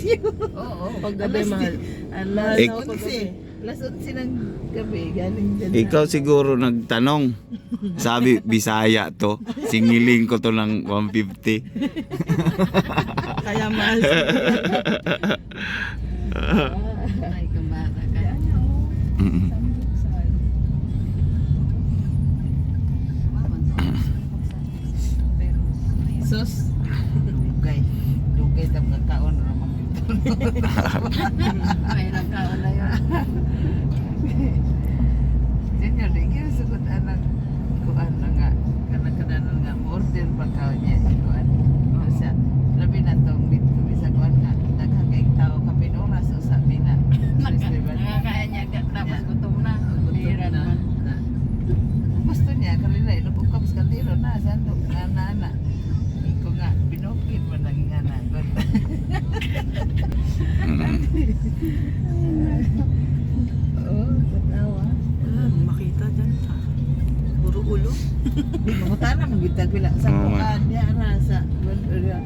curfew. Oo. Pag gabi mahal. Alas Ik- 11. Alas 11 ng gabi. Galing dyan. Ikaw siguro nagtanong. Sabi, Bisaya to. Singiling ko to ng 150. Kaya mahal. Ay, kumbaga ka. Mm. Sus. Dugay. Dugay na magkakaon na naman dito. May nagkaon na yun. Diyan yun. Hindi yung sagot anak. Kuan na nga. Kanang-kananon nga. Order pa ka niya. Kuan. Masa. Labi na itong dito. Bisa kuan nga. Nagkakaing tao kapin oras. So sabi na. Nakakaya niya. Tapos gutom na. Bihira naman. Gusto niya. Kalila. Ilubog ka. Mas kaliro na. Sandok. Ana-ana. Iko nga. Binokid mo naging anak. Oh, katawa. Makita dyan. Puro ulo. Mangutan na magitag pila sa Oo, kuan niya na sa 150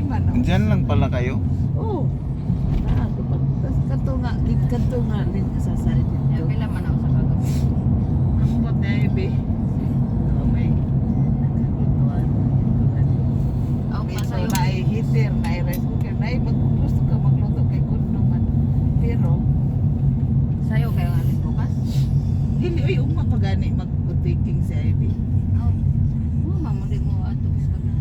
man. Diyan lang pala kayo. Oh. Ah, kapag kanto nga din sa side Yan, dito. pila man ako sa kagabi. Ang bot na ibe. May nakakutuan. Ako pa Minsan sa'yo. na ay heater, na ay rice cooker, na ay gusto ka magluto kay kundo man. Pero, Sa'yo kayo ang alis bukas? dili, uy, pagani mag-taking sa ibe. Oo. Oo, mamuli mo ato bis ka na.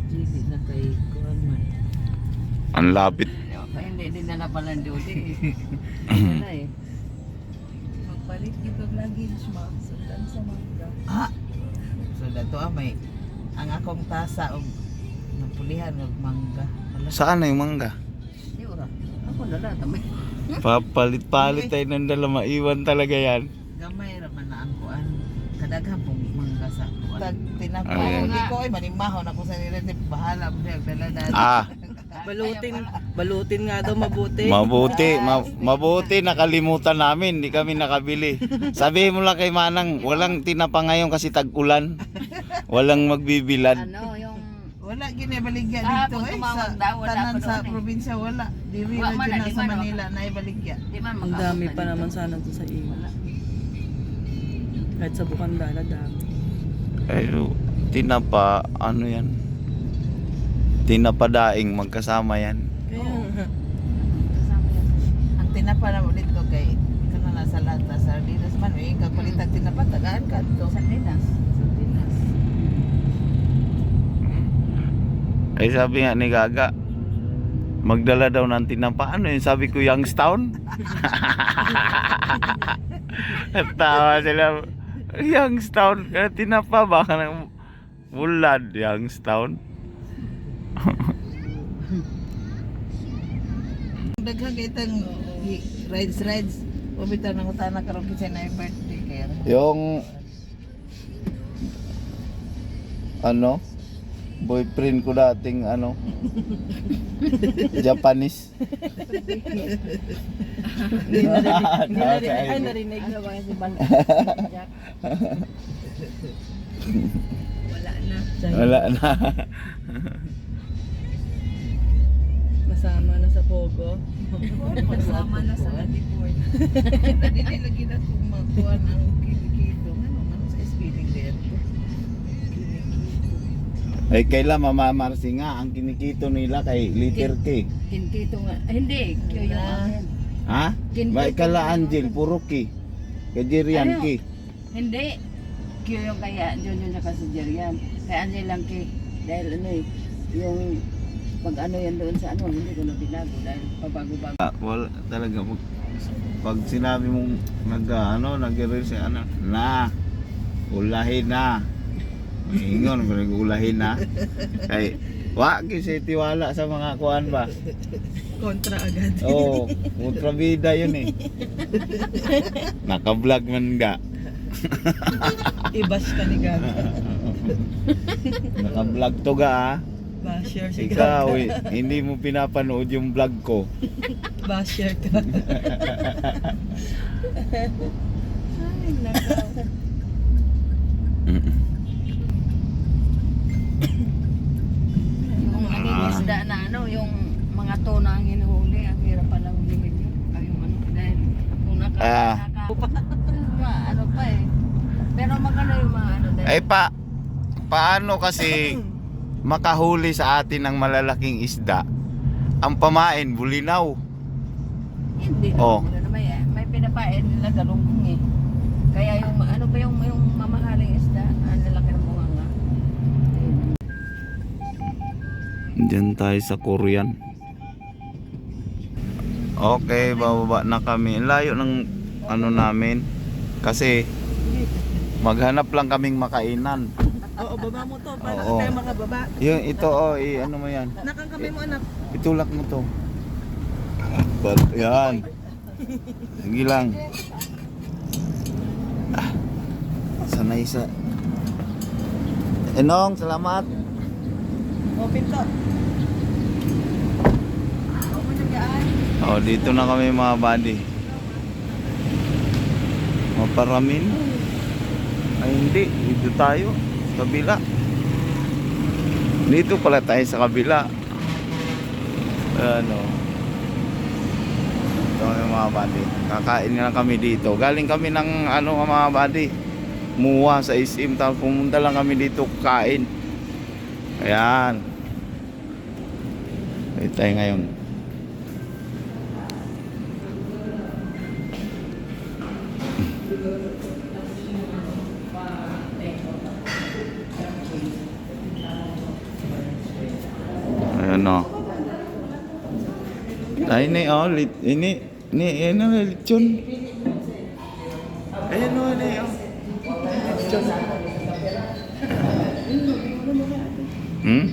Dili na kay kuan man. Ang lapit. Hindi din na pala ang duty. Wala eh. Magpalit kita lagi sa sundan sa mangga. Ah. So dato may ang akong tasa og napulihan og mangga. Wala. Saan na yung mangga? Di ora. Ako dala tamay. Papalit-palit tayo ng dala. Maiwan talaga yan. Gamay ra man na ang kuan. Kadaghan pong mangga sa kuan. Tag tinapa. Ayan. Hindi ko ay manimahon ako sa nila bahala mo diag dala dala. Ah, Balutin nga daw mabuti. mabuti nakalimutan namin. Hindi kami nakabili. Sabihin mo lang kay Manang, walang tinapa ngayon kasi tag-ulan. Walang magbibilad. Ano yung Wala gini baligya Kahapon dito tumawag sa daw, wala tanan pa sa doon eh. probinsya wala. Dili Wa na man, dyan di sa man, Manila na baligya. di man Ang dami pa naman sana to sa iyo. Wala. Kahit sa Bukandala, dami. Ay, tinapa, ano yan? Tinapa daing, magkasama yan. Kaya, Kasama yan. Ang tinapa na ulit to kay kana na sa lata sardinas man eh kagpalitag tinapa tagaan kadto Sa Pinas. sardinas. Ay sabi nga ni Gaga, magdala daw ng tinapa. Ano yun? Sabi ko, Youngstown? Tawa sila. Youngstown? Kaya tinapa baka ng bulad. Youngstown? Daghang itang rides pabitaw nang utana karon kinsa na yung birthday kaya Yung ano, boyfriend ko dating ano, Japanese. ay narinig na ba si Ban? wala na. Wala na. Nasama na sa Pogo. Masama na sa Ladiport. Dili lagi na kung magkuan ang kinikito ano man sa speeding there. Ay kailan mamamarsi nga ang kinikito nila kay liter K. Kinkito nga. Hindi. Kyo yung akin. Ha? Kinikito Ba ikala nga. Angel puro K. Kay Jerian Ano? K. Hindi. Kyo yung kaya. Yun yung nakasugerian. Kaya ano lang kay. Dahil ano eh. Yung pag ano yan doon sa ano. Hindi ko na binago. Dahil pabago-bago. Wala talaga pag sinabi mong nag-release ano na ulahin na. Ingon ulahin na. Kay wa kasi tiwala sa mga kuan ba. Kontra agad. Oh, kontrabida yun eh. Naka-vlog man ga. I-bash ka ni Gaga. Naka-vlog to ga ah. Basher si Ikaw Gaga. eh, hindi mo pinapanood yung vlog ko. Basher ka. Ay nakaw. Yung ano isda na ano, yung mga tuna ang hinuhuli, ang hirap palang limit yun. Ay, yung ano, dahil kung ano pa eh. Pero maganda yung mga ano dahil. Ay paano kasi makahuli sa atin ng malalaking isda? Ang pamain, bulinaw. Hindi Oh. naman, may pinapain nila galunggong eh. Kaya yung ano pa yung mamahaling isda, ang lalaki ng bunganga. Diyan tayo sa Korean. Okay, bababa na kami. Layo ng ano namin. Kasi maghanap lang kaming makainan. Oo, baba mo to para Oo. tayo makababa. Yung ito ano mo yan? Nakang kami mo anak. Itulak mo to. Yan. Sige lang. Sanay sa... Enong, salamat. Open to. Oh, dito na kami mga buddy. Maparamin. Ay hindi, dito tayo. Kabila. Dito pala tayo sa kabila. Ano. Ito yung mga buddy. Kakain na kami dito. Galing kami ng ano mga buddy. Muwa sa SM. Tapos pumunta lang kami dito kain. Ayan. Dito tayo ngayon. Ayan o. Ay, ini oh, ini ano lechon. Ayan o, ini oh. Lechon. Hmm?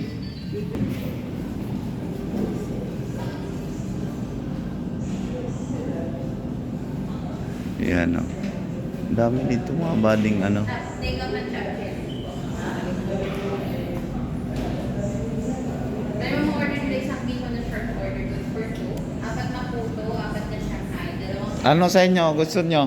Ayan o. Dami dito mga bading ano. Pero mo order nila isang bihon na short order good for 2. Apat na puto, apat na Shanghai, dalawang Ano sa inyo? Gusto nyo?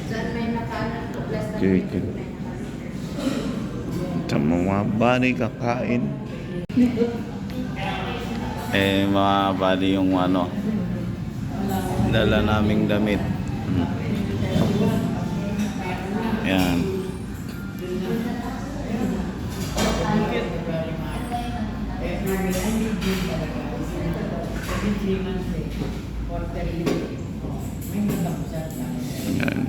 dyan may nakanan ko plus na Chicken. Sa mga bali kakain. Mga bali yung ano dala naming damit. Yan. Yan.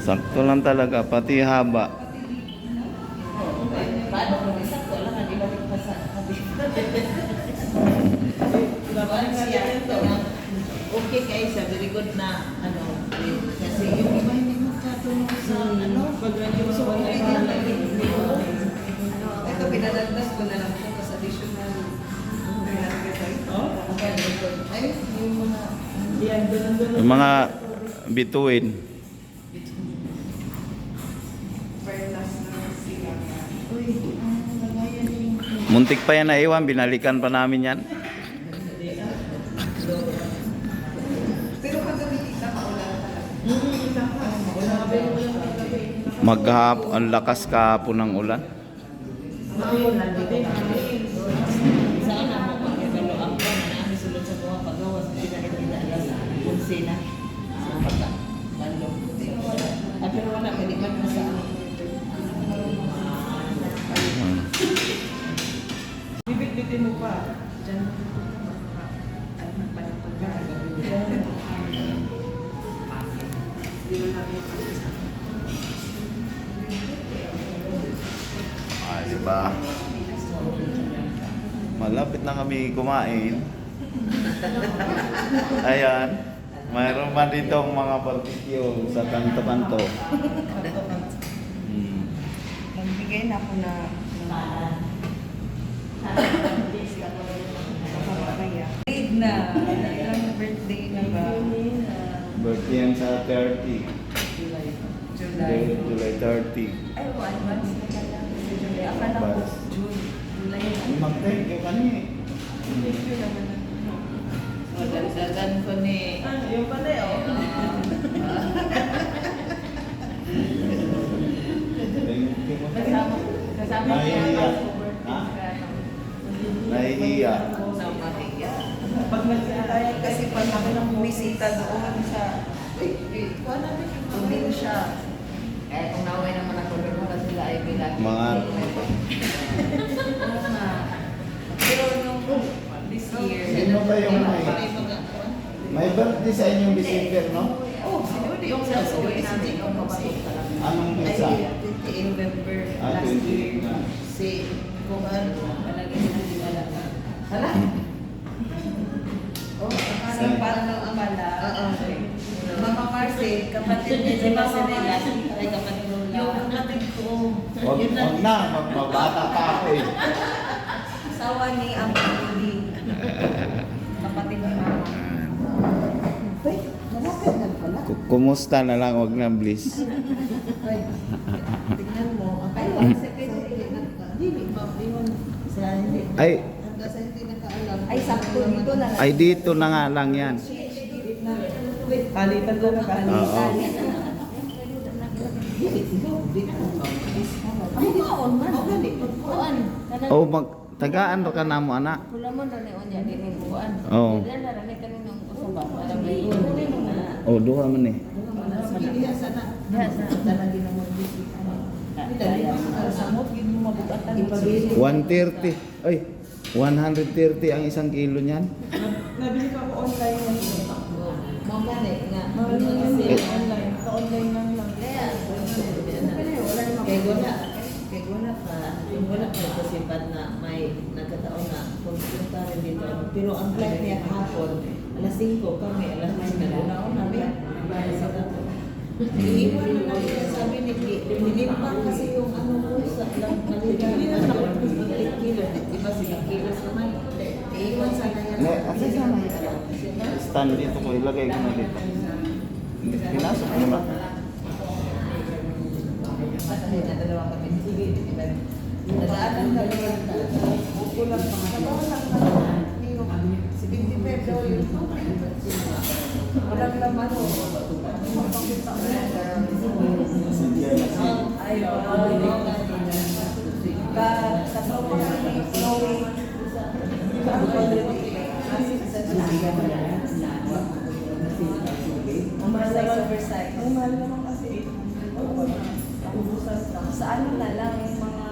Sakto lang talaga, pati haba. Okay kayo sa very good na ano kasi yung iba hindi magkatulong sa ano so okay din lagi ito pinadagdas ko na lang ito sa additional ay yung mga Yung mga bituin. Muntik pa yan na iwan, binalikan pa namin yan. Maghap, ang lakas kahapon ng ulan. sana mo pag-ebalo ako na namin sulod sa mga pagawas pinakita sina sa pagka bandong pero wala pwede man sa bibit-bitin mo pa dyan Diba? Malapit na kami kumain. Ayan. Mayroon pa ditong mga barbecue sa kanto-kanto. Magbigay na ako na na. Ilang birthday na ba? Birthday yan sa 30. July. July 30. Ay, 1 month na pala. July. Akala ko Advance. June. July na. Mag-thank you kani. Thank you naman. Madagdagan ko ni... Ah, yung pala eh, oh. Thank you. Kasama niya Nahihiya. ako sa Ha? birthday. Nahihiya. Sa mahiya. Pag tayo kasi pag ako nang bumisita doon sa probinsya. Eh, kung naway naman ako doon na sila ay bilang. Mga Pero nung this year, Sino ba yung may birthday sa inyong December, no? Oh, sino yung sa Suez? Hindi ko mabalik talaga. Anong Ay, isa? 28 November Ah, last year. 28 na. Si Kuhan. palagi na dinala ka. Hala? Oh, Sa paano ang pala? Oo. Mama Marcel, kapatid niya si Marcelina. Ay, kapatid mo lang. Yung kapatid ko. Huwag na, magbabata pa ako eh. Asawa ni Amang Rudy. Kapatid ni Mama. Malapit na pala. Kumusta na lang, wag na bliss. Tingnan mo. Ay, hindi, ma'am. Sa hindi. Ay, Hanggang sa hindi nakaalam. Ay, sakto dito na lang. ay dito na nga lang yan. Palitan ko na ba? Oo. Ang maon man. Kuan. Oh, tagaan ro ka na mo anak. Pula mo na ni Onya din ni Kuan. Oo. Dili na rin kaninong usaba para may kunin mo na. Oh, duha man eh. Diha sana. Diha sa Talagi na mo busy. Samot, yun yung mabugatan. Ipabili. 130. Ay, 130 ang isang kilo niyan. Nabili ko ako online ngayon. Mga nga. Mahal mo yun din online. Ka-online lang lang. Kay Gona. Kay Gona pa. Yung Gona pa posibat na may nagkataon na pumunta rin dito. Pero ang flight niya kahapon, alas 5 kami, alas 9 na lang. Namin. Iiwan na lang yun. Sabi ni Ki, nilimpang kasi yung ano mo sa nalitan. Hindi na ako 8 kilo. Di ba 6 kilos naman? Iiwan sana yan. Ne, asa sana? Stand dito ko, ilagay ko na dito. Pinasok mo ba? Kasi na dalawa kami. Sige, di ba? Nadaanan kami. Kukulang pa nga. Trabaho lang naman. Si 25 daw yun. Walang laman o. Ayaw. Sa tropa ni Chloe. Ang mahal na oversize. Ang mahal naman kasi. Ubusan lang. Sa ano na lang yung mga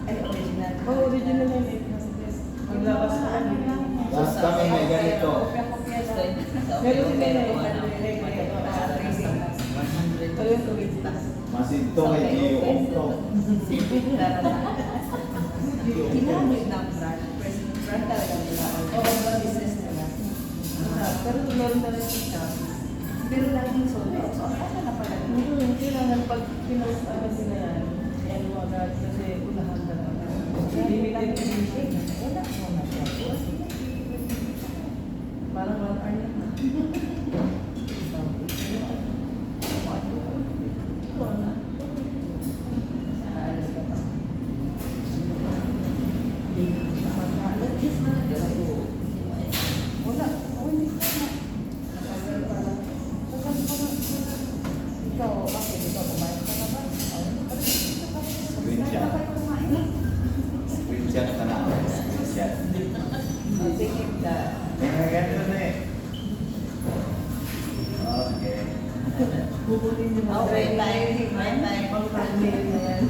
original. Oh, original na yun. Maglabas na ano lang. Tapos kami may ganito. Kopya-kopya lang. Meron din na yun. Pero yung turista. Masinto kay Gio Octo. Ginamit ng brand. Brand talaga nila. Oo, brand business nila. Pero meron na rin siya. Pero laging sold out. So, ano na pala? Kailangan pag pinost agad sila yan. Yan mo agad kasi unahan na lang. Limited edition. Wala ko na siya. Parang 1 hour na. Wala. Ikaw, bakit ikaw kumain ka na ba? Screenshot. Screenshot ka na. Screenshot. Tingin ka. Kaya ganito na eh. Okay. Bubutin niyo mga Okay, tayo. Tayo. pang-thumbnail na yan.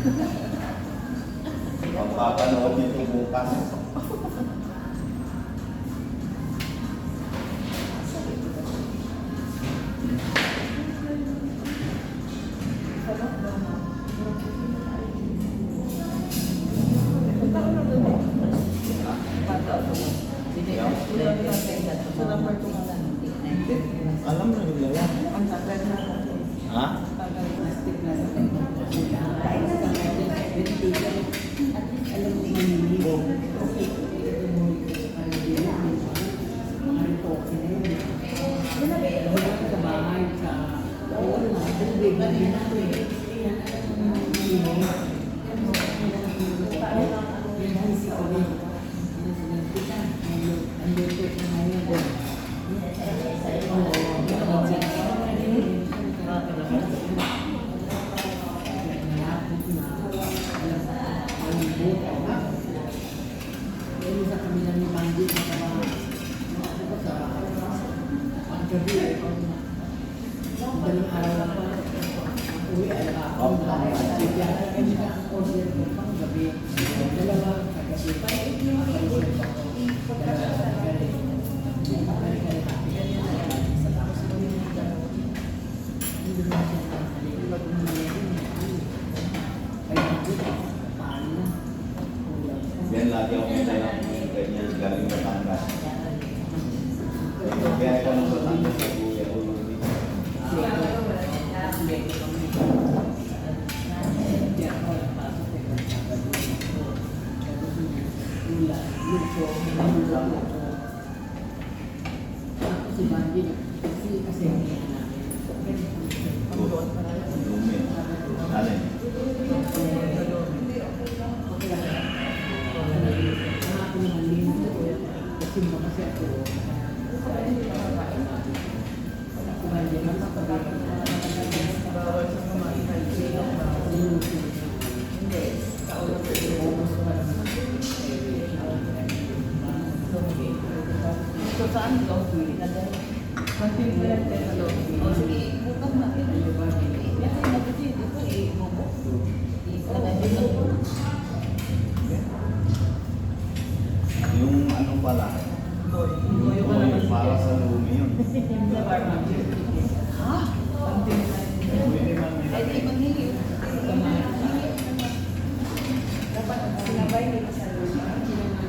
Magpapanood nito bukas. Sa number 2 ka lang. Alam na nila yan. Ang tagal na. Ha? Tagal na stick na. Alam mo yung Yan lagi ako tayo ganyan galing Batangas. Kaya ako ng Batangas sa kuya ko. Lumi. Alin? Yung ano pala, yung para sa lumi yun. Pwede man nila.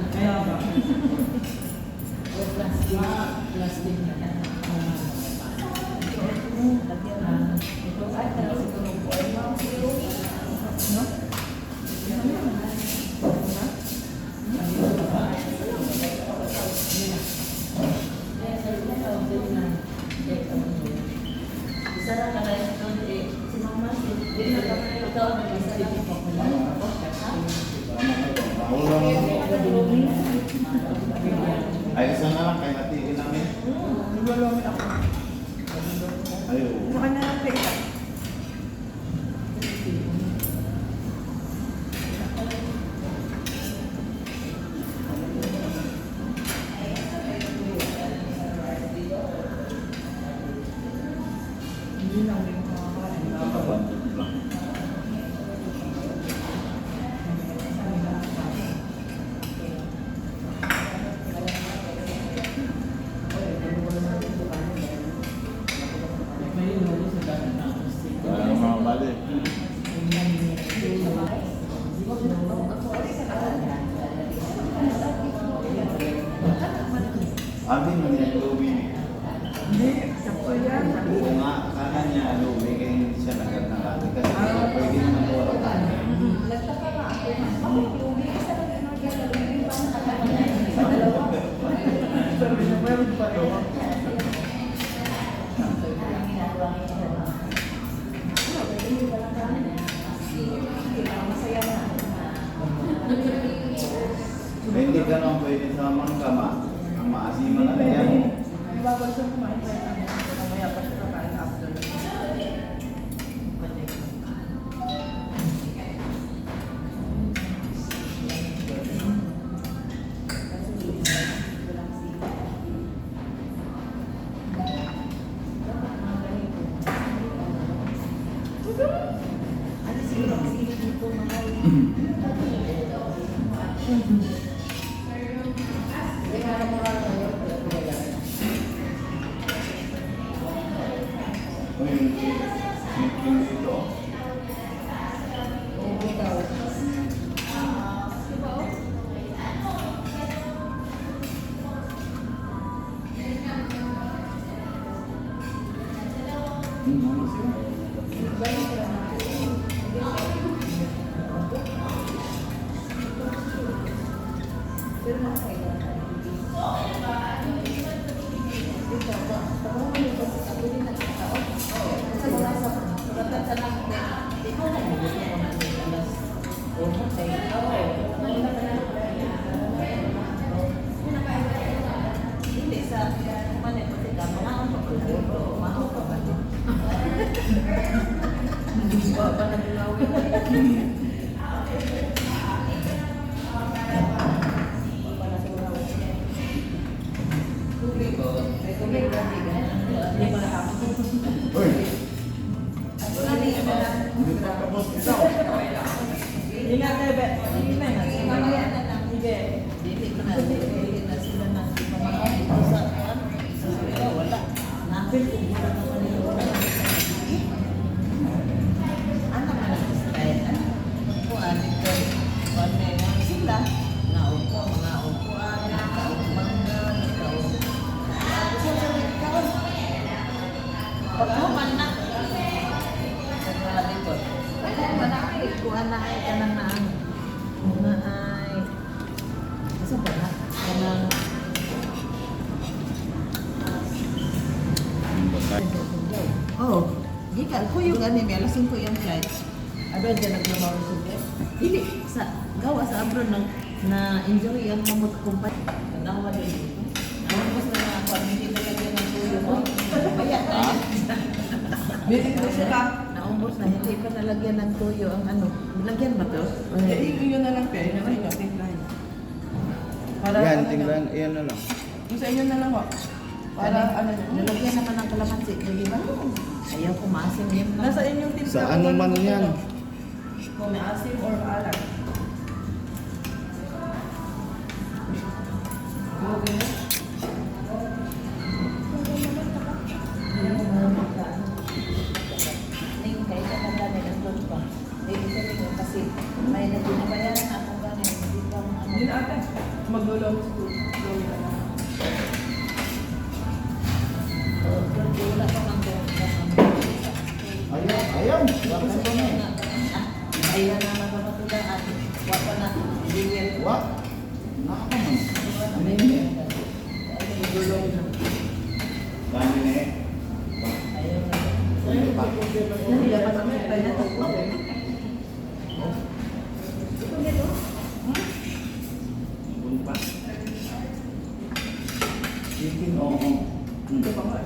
Kaya ba? Plastic na yan. Ay, isa na lang kay hatiin namin. Ayaw. Sa kanya lang pera. Hindi lang rin makakain. Kaya mga bali. Abi mo niya lumi. Hindi, sakto yan. Oo nga, akala niya lumi kaya hindi siya nagkakakati. Kasi pwede naman wala tayo. Sabi niya, meron pa ito. Hindi ka naman pwede sa mangga ma. Ang maasiman na yan. Ibabal siya kumain pa yan. Mamaya pa siya kakain after. Uy, yung dito. sa kumanin kasi ka mga ano pa pala. Maho pa ba? Hindi ba pa nagulawin? Tubig ko. Tubig ko. Hindi ko na ako. Uy! Wala niya ba? Ingat tayo, be. Mamaya na lang. Dili ko na. Dili na sila ng mga dito sa wala. Napil kung wala naman nila wala. Ano ka na style? Kung ano ito, kung ano sila, naupo, mga upuan, mangga, pagkuman na. Pagkalikot. Manakit ko anay ka na na ay asa ba na kanang oh di ka kuyo gani mi alas 5 yung flight abro dyan naglamaw sa sugat dili sa gawa sa abro na enjoy ang mamot kumpay tanawa din dito ang mas na ako hindi talaga ng kuyo mo kaya Dito sila. naumbos na hindi pa nalagyan ng tuyo ang ano lagyan ba to Yun na lang, pe. Yun na lang, tingnan. Para Yan, ano tingnan, lang. yan na lang. Yung sa inyo na lang, ho. Para ano yun. nalagyan naman ng kalamansi di ba ayaw kumasim yun Nasa inyong timpla. Sa ano man yan? Kung may asim or maalat. Okay. Ning kay sa kanya ng doon pa. Ibig sabihin kasi may nagbayaran ako ganin hindi pa ano. Yun ate. Magulo sa school. Wala pa mang Ayaw, ayaw! Bakit ba na? Ayan na magpapatulang at wapa na bigyan. What? Nakaman. Dami na eh. Ayaw na. Ano pa? Dapat kami kaya to po. Doon pa. Chicken, oo. Ito pa nga.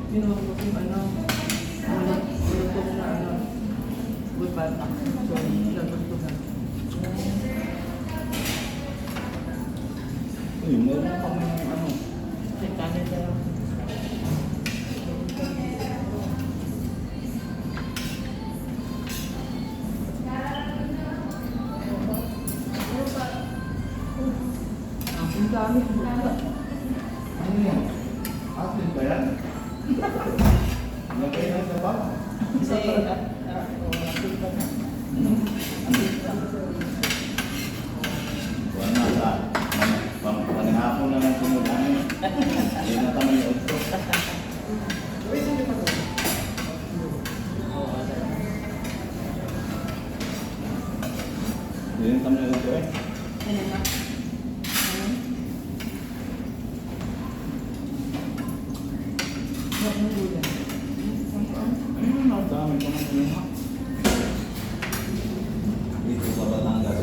Pinuha ko yung ano. Ulit ko na ano. Good bata. So, lagot ko na. Uy, meron pa may ano. Kanin na lang. Ang dami. Ano yan? Atin ba yan? Lagay na sa bag. Kasi Wala na sa panghapon na lang sumudanin. Ayun na kami yung otro. Ayun kami yung otro eh. Ayun, ang dami pa man yung ha. Dito sa Batangas.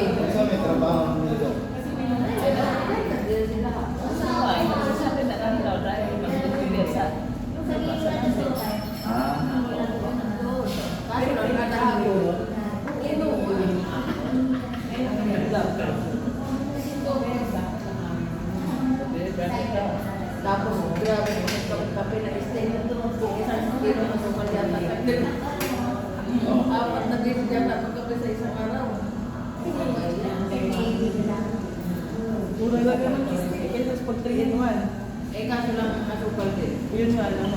Sa may trabaho dito. Sabi na lang daw dahil magpipili sa Tapos, grabe, itong kape na stay na ito. Isang kilo na sumalyata. Apat na din dyan na magkape sa isang araw. Mura lang naman kasi kaysa pag 3 in 1. Eh, kaso lang asukal din. Yun nga lang.